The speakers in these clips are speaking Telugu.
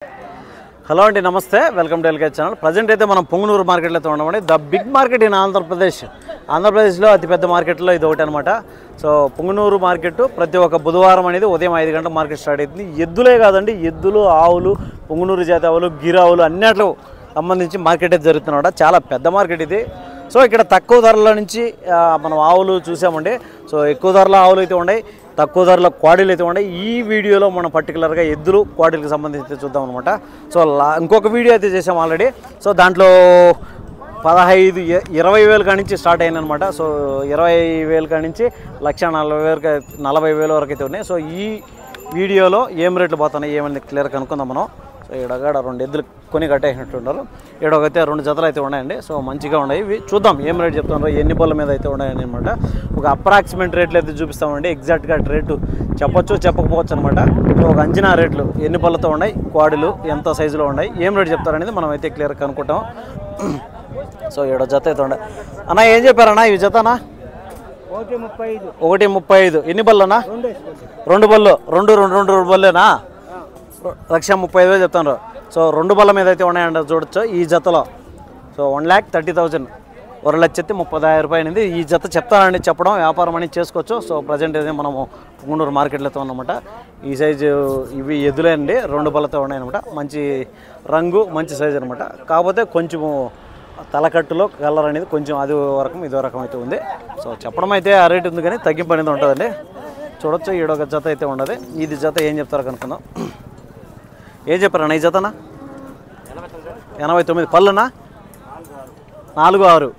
హలో అండి, నమస్తే. Welcome to LK channel. Present అయితే మనం పొంగనూరు మార్కెట్లో ఉన్నామండి. ద బిగ్ మార్కెట్ ఇన్ ఆంధ్రప్రదేశ్లో అతిపెద్ద మార్కెట్లో ఇది ఒకటి అనమాట. సో పొంగనూరు మార్కెట్ ప్రతి ఒక్క బుధవారం అనేది ఉదయం 5 గంటల మార్కెట్ స్టార్ట్ అవుతుంది. ఎద్దులే కాదండి, ఎద్దులు, ఆవులు, పొంగనూరు జాతి ఆవులు, గిరావులు అన్నిట్లో సంబంధించి మార్కెట్ అయితే జరుగుతుందన్నమాట. చాలా పెద్ద మార్కెట్ ఇది. సో ఇక్కడ తక్కువ ధరల నుంచి మనం ఆవులు చూసామండి. సో ఎక్కువ ధరల ఆవులు అయితే ఉన్నాయి, తక్కువ ధరల క్వాడీలు అయితే ఉన్నాయి. ఈ వీడియోలో మనం పర్టికులర్గా ఎద్దులు క్వాడీలకు సంబంధించి చూద్దాం అనమాట. సో ఇంకొక వీడియో అయితే చేసాం ఆల్రెడీ. సో దాంట్లో 15-20 కాడి నుంచి స్టార్ట్ అయిందనమాట. సో 20,000 కాడి నుంచి 1,40,000 వరకు అయితే ఉన్నాయి. సో ఈ వీడియోలో ఏం రేట్లు పోతున్నాయి ఏమని క్లియర్ కనుక్కుందాం మనం. సో ఈడగాడ 2 ఎద్దులు కొని కట్టేసినట్టుంటారు. ఈడొకైతే 2 జతలు అయితే ఉన్నాయండి. సో మంచిగా ఉన్నాయి. ఇవి చూద్దాం ఏం రేట్ చెప్తున్నారు, ఎన్ని బళ్ళ మీద అయితే ఉన్నాయని అనమాట. ఒక అప్రాక్సిమేట్ రేట్లు అయితే చూపిస్తామండి. ఎగ్జాక్ట్గా రేటు చెప్పొచ్చు చెప్పకపోవచ్చు అనమాట. ఒక అంచనా రేట్లు ఎన్ని బళ్ళతో ఉన్నాయి, క్వాడీలు ఎంత సైజులో ఉన్నాయి, ఏం రేట్ చెప్తారనేది మనం అయితే క్లియర్ కనుక్కుంటాం. సో ఈడో జత అయితే ఉండే అన్న. ఏం చెప్పారన్నా ఈ జతనా? 1,35. ఎన్ని బళ్ళు అన్నా? 2 బళ్ళు. 2 బళ్ళేనా? 1,35,000 చెప్తాను. సో 2 బళ్ళ మీద అయితే ఉన్నాయండి చూడొచ్చు ఈ జతలో. సో 1,30,000, 1,30,000 అనేది ఈ జత చెప్తానండి. చెప్పడం వ్యాపారం అనేది చేసుకోవచ్చు. సో ప్రజెంట్ అయితే మనము పొంగనూరు మార్కెట్లో ఉన్నామన్నమాట. ఈ సైజు ఇవి ఎద్దులే అండి, 2 బళ్ళతో ఉన్నాయన్నమాట. మంచి రంగు, మంచి సైజు అనమాట. కాకపోతే కొంచెము తలకట్టులో కలర్ అనేది కొంచెం అది రకం ఇదో రకం అయితే ఉంది. సో చెప్పడం అయితే ఆ రేట్ ఉంది కానీ తగ్గింపు అనేది ఉంటుందండి. చూడొచ్చు ఈడొక జత అయితే ఉండదు. ఇది జత ఏం చెప్తారో కనుక్కుందాం. ఏం చెప్పారన్నా ఈ జతనా? 89 పళ్ళునా? 4-6,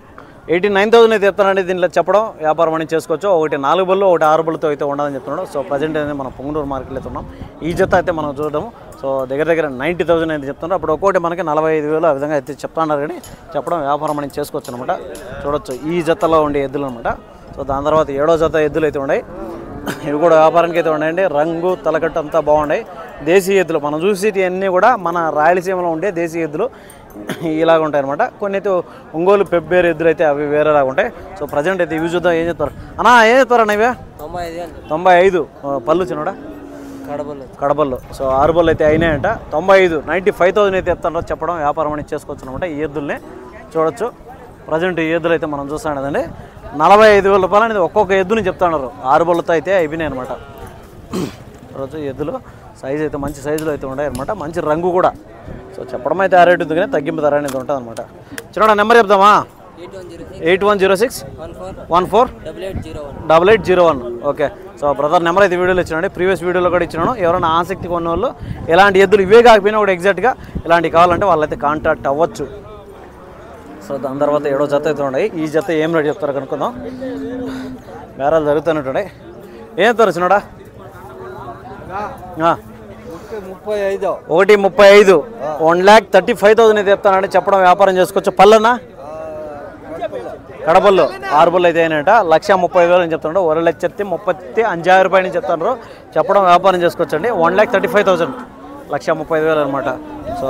89,000 అయితే చెప్తానండి. దీంట్లో చెప్పడం వ్యాపారం అనేది చేసుకోవచ్చు. ఒకటి 4 బళ్ళు, ఒకటి 6 బళ్ళతో అయితే ఉండదని చెప్తున్నాడు. సో ప్రజెంట్ అయితే మనం పొంగనూరు మార్కెట్లో అయితే ఉన్నాం. ఈ జత అయితే మనం చూద్దాము. సో దగ్గర 90,000 అయితే చెప్తున్నారు. అప్పుడు ఒక్కొక్కటి మనకి 45,000 ఆ విధంగా అయితే చెప్తున్నారు. కానీ చెప్పడం వ్యాపారం అనేది చేసుకోవచ్చు అనమాట. చూడొచ్చు ఈ జతలో ఉండే ఎద్దులు అనమాట. సో దాని తర్వాత 7వ జత ఎద్దులు అయితే ఉన్నాయి. ఇవి కూడా వ్యాపారానికి అయితే ఉన్నాయండి. రంగు, తలకట్టు అంతా బాగున్నాయి. దేశీయ ఎద్దులు మనం చూసేటి అన్నీ కూడా మన రాయలసీమలో ఉండే దేశీయ ఎద్దులు ఇలాగ ఉంటాయి అనమాట. కొన్ని అయితే ఒంగోలు పెబ్బేరు ఎద్దులు అయితే అవి వేరేలాగా ఉంటాయి. సో ప్రజెంట్ అయితే ఇవి చూద్దాం. ఏం చెప్తారు అన్నా? ఏం చెప్తారు అన్న? ఇవే 95 పళ్ళు చిన్నడా కడబల్లో. సో 6 బళ్ళు అయితే అయినాయంట. 95,000 అయితే చెప్తాను. చెప్పడం వ్యాపారం అనేది చేసుకోవచ్చు అనమాట. ఈ ఎద్దుల్ని చూడొచ్చు. ప్రజెంట్ ఈ ఎద్దులు అయితే మనం చూస్తాం కదండి. 45,000 రూపాయలు అనేది ఒక్కొక్క ఎద్దుని చెప్తున్నారు. 6 బళ్ళతో అయితే అయిపోయినాయి అనమాట. రోజు ఎద్దులు సైజు అయితే మంచి సైజులో అయితే ఉన్నాయి అనమాట. మంచి రంగు కూడా. సో చెప్పడం అయితే ఆ రేటు ఉంది కానీ తగ్గింపు ధర అనేది ఉంటుంది అనమాట. చిన్న నెంబర్ చెప్దామా? 8106148801. ఓకే. సో బ్రదర్ నెంబర్ అయితే వీడియోలో ఇచ్చినాడు, ప్రీవియస్ వీడియోలో కూడా ఇచ్చినాను. ఎవరైనా ఆసక్తి కొన్న వాళ్ళు ఎలాంటి ఎద్దులు ఇవే కాకపోయినా కూడా ఎగ్జాక్ట్గా ఇలాంటివి కావాలంటే వాళ్ళైతే కాంటాక్ట్ అవ్వచ్చు. సో దాని తర్వాత 7వ జత అయితే ఉన్నాయి. ఈ జత ఏం రేటు చెప్తారో కనుక్కుందాం. బేరాలు జరుగుతున్నట్టుండే. ఏం చెప్తారు చిన్నడా? 1,35,000, 1,35,000 అయితే చెప్తానండి. చెప్పడం వ్యాపారం చేసుకోవచ్చు. పళ్ళన్నా? కడపల్లో 6 బళ్ళు అయితే అయినాయంట. 1,30,000 అని చెప్తున్నాడు. 1,35,000 రూపాయలు చెప్తున్నారు. చెప్పడం వ్యాపారం చేసుకోవచ్చు అండి. 1,35,000, 1,30,000 అనమాట. సో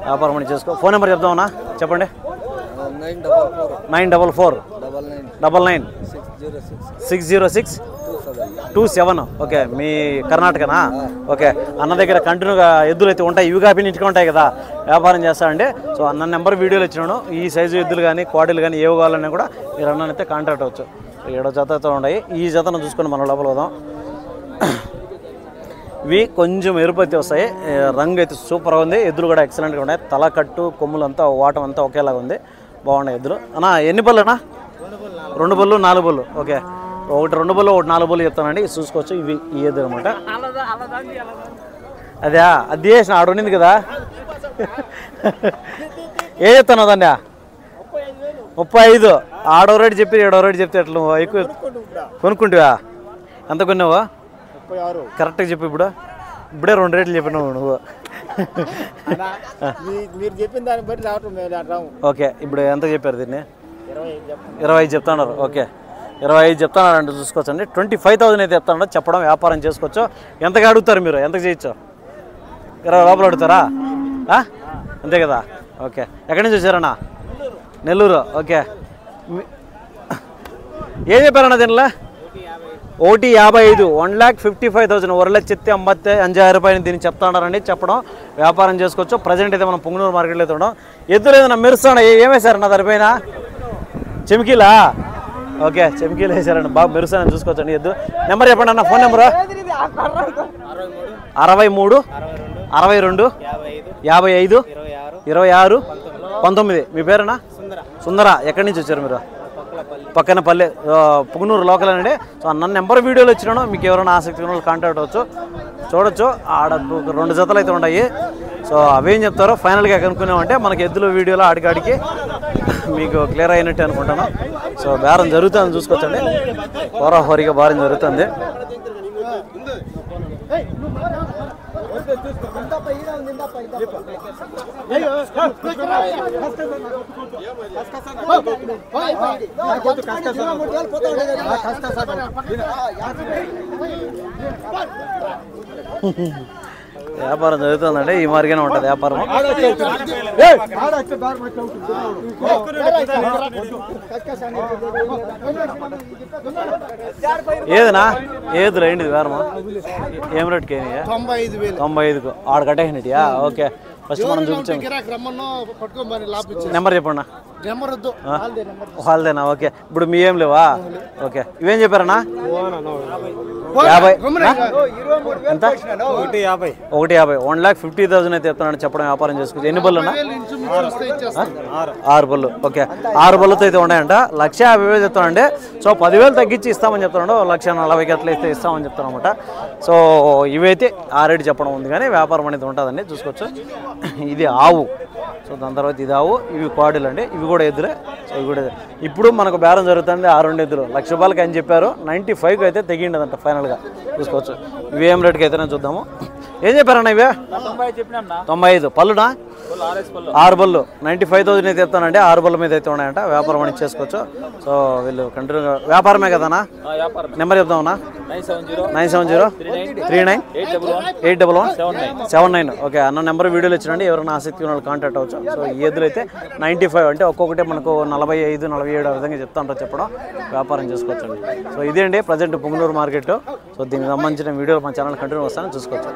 వ్యాపారం అని చేసుకో. ఫోన్ నెంబర్ చెప్దామన్నా? చెప్పండి. 94499606627. ఓకే. మీ కర్ణాటకనా? ఓకే. అన్న దగ్గర కంటిన్యూగా ఎద్దులు అయితే ఉంటాయి. ఇవి కాపీ ఇంటికి ఉంటాయి కదా, వ్యాపారం చేస్తానండి. సో అన్న నెంబర్ వీడియోలో ఇచ్చినాను. ఈ సైజు ఎద్దులు కానీ క్వాడీలు కానీ ఏవి కావాలన్నా కూడా మీరు అన్ననైతే కాంటాక్ట్ అవ్వచ్చు. 7వ జత అయితే ఉన్నాయి. ఈ జతను చూసుకొని మనం లోపల పోదాం. ఇవి కొంచెం ఎరుపు అయితే వస్తాయి. రంగు అయితే సూపర్గా ఉంది. ఎద్దులు కూడా ఎక్సలెంట్గా ఉన్నాయి. తలకట్టు, కొమ్ములు అంతా, వాటం అంతా ఒకేలాగా ఉంది. బాగున్నాయి ఎద్దులు. అన్నా ఎన్ని బళ్ళు అన్నా? 2 బళ్ళు, 4 బళ్ళు. ఓకే. ఒకటి 2 బళ్ళు, ఒకటి 4 బళ్ళు చెప్తానండి. చూసుకోవచ్చు. ఇవి ఈ ఎద్దులు అనమాట. అదే అది చేసిన ఆడ ఉండింది కదా. ఏం చెప్తాను దాన్ని? 35. 6వ రేటు చెప్పి 7వ రేటు చెప్తే ఎట్లా ఎక్కువ కొనుక్కుంటావా? ఎంత కొన్నావా? కరెక్ట్గా చెప్పి. ఇప్పుడే 2 రేట్లు చెప్పినావు నువ్వు. ఓకే. ఇప్పుడు ఎంత చెప్పారు దీన్ని? 25 చెప్తున్నారు. ఓకే. 25 చెప్తున్నారంటే చూసుకోవచ్చు అండి. 25,000 అయితే చెప్తాను. చెప్పడం వ్యాపారం చేసుకోవచ్చు. ఎంతగా అడుగుతారు మీరు? ఎంతకు చేయొచ్చు? 20 లోపల అడుగుతారా? అంతే కదా. ఓకే. ఎక్కడి నుంచి వచ్చారన్నా? నెల్లూరు. ఓకే. ఏం చెప్పారన్నా దీనిలో? ఒకటి 55, 1,55,000 1,50,50 రూపాయలు దీన్ని చెప్తా ఉన్నారండి. చెప్పడం వ్యాపారం చేసుకోవచ్చు. ప్రజెంట్ అయితే మనం పుంగనూరు మార్కెట్లో అయితే ఉన్నాం. ఎద్దులు ఏదైనా మెరుస్తాడా? ఏమేశారు నా దానిపైన చెమికీలా? ఓకే, చెమికీలు వేసారండి, బాగా మెరుస్తానని చూసుకోవచ్చండి. ఎద్దు నెంబర్ చెప్పండి అన్న, ఫోన్ నెంబరు 63 62 55 26 19. మీ పేరేనా? సుందర. ఎక్కడి నుంచి వచ్చారు మీరు? పక్కన పల్లె, పుంగనూరు లోకల్ అండి. సో నన్ను నెంబర్ వీడియోలు వచ్చినాను, మీకు ఎవరైనా ఆసక్తి ఉన్న వాళ్ళు కాంటాక్ట్ అవ్వచ్చు. చూడొచ్చు, ఆడ 2 జతలు అయితే ఉన్నాయి. సో అవేం చెప్తారో ఫైనల్గా కనుక్కున్నామంటే మనకి ఎద్దుల వీడియోలో ఆడికాడికి మీకు క్లియర్ అయినట్టు అనుకుంటాను. సో బేరం జరుగుతుంది చూసుకోవచ్చండి, హోరాహోరీగా బేరం జరుగుతుంది. వ్యాపారం జరుగుతుందండి, ఈ మారిగానే ఉంటుంది వ్యాపారం. ఏదనా ఏదులే ఏంటి వేరమా? ఏం రేట్కి? 95కు ఆడ కట్టేసినట్యా? ఓకే, ఫస్ట్ మనం చూపించాం. నెంబర్ చెప్పండి. వాళ్ళదేనా? ఓకే, ఇప్పుడు మీ ఏం లేవా? ఓకే, ఇవేం చెప్పారన్నా? 50. ఎంత? 150. 1,50,000 అయితే చెప్తున్నాను. చెప్పడం వ్యాపారం చేసుకోవచ్చు. ఎన్ని బళ్ళు? 6 బళ్ళు. ఓకే, 6 బళ్ళతో అయితే ఉన్నాయంట. 1,50,000 చెప్తానండి. సో 10,000 తగ్గించి ఇస్తామని చెప్తున్నాడు. 1,40,000 అట్లా అయితే ఇస్తామని చెప్తాను అనమాట. సో ఇవైతే ఆ రేటు చెప్పడం ఉంది, కానీ వ్యాపారం అనేది ఉంటుందండి, చూసుకోవచ్చు. ఇది ఆవు. సో దాని తర్వాత ఇది ఆవు, ఇవి కోడలు అండి, ఇవి కూడా ఎద్దులే. సో ఇవి కూడా ఇప్పుడు మనకు బేరం జరుగుతుంది. 6 ఎద్దులు ₹1,00,000 అని చెప్పారు. 95కి అయితే తెగిండదంట ఫైనల్గా, చూసుకోవచ్చు. ఇవి ఏం రేటుకి అయితేనే చూద్దాము. ఏం చెప్పారన్నా ఇవే? 95. పళ్ళునా? 6 బళ్ళు. 95,000 అయితే చెప్తానండి. 6 బళ్ళ మీద అయితే ఉన్నాయంట. వ్యాపారం అని చేసుకోవచ్చు. సో వీళ్ళు కంటిన్యూగా వ్యాపారమే కదనా? నెంబర్ చెప్తామన్నా? 970 39 811 ఓకే, అన్న నెంబర్ వీడియోలు ఇచ్చినండి. ఎవరైనా ఆసక్తి ఉన్న వాళ్ళు కాంటాక్ట్ అవ్వచ్చు. సో ఈ ఎద్దులు అయితే 95 అంటే ఒక్కొక్కటి మనకు 45 47 ఆ విధంగా చెప్తా ఉంటారు. చెప్పడం వ్యాపారం చేసుకోవచ్చు అండి. సో ఇదే అండి ప్రజెంట్ పుంగనూరు మార్కెట్. సో దీనికి సంబంధించిన వీడియోలు మన ఛానల్ కంటిన్యూ వస్తానని చూసుకోవచ్చు.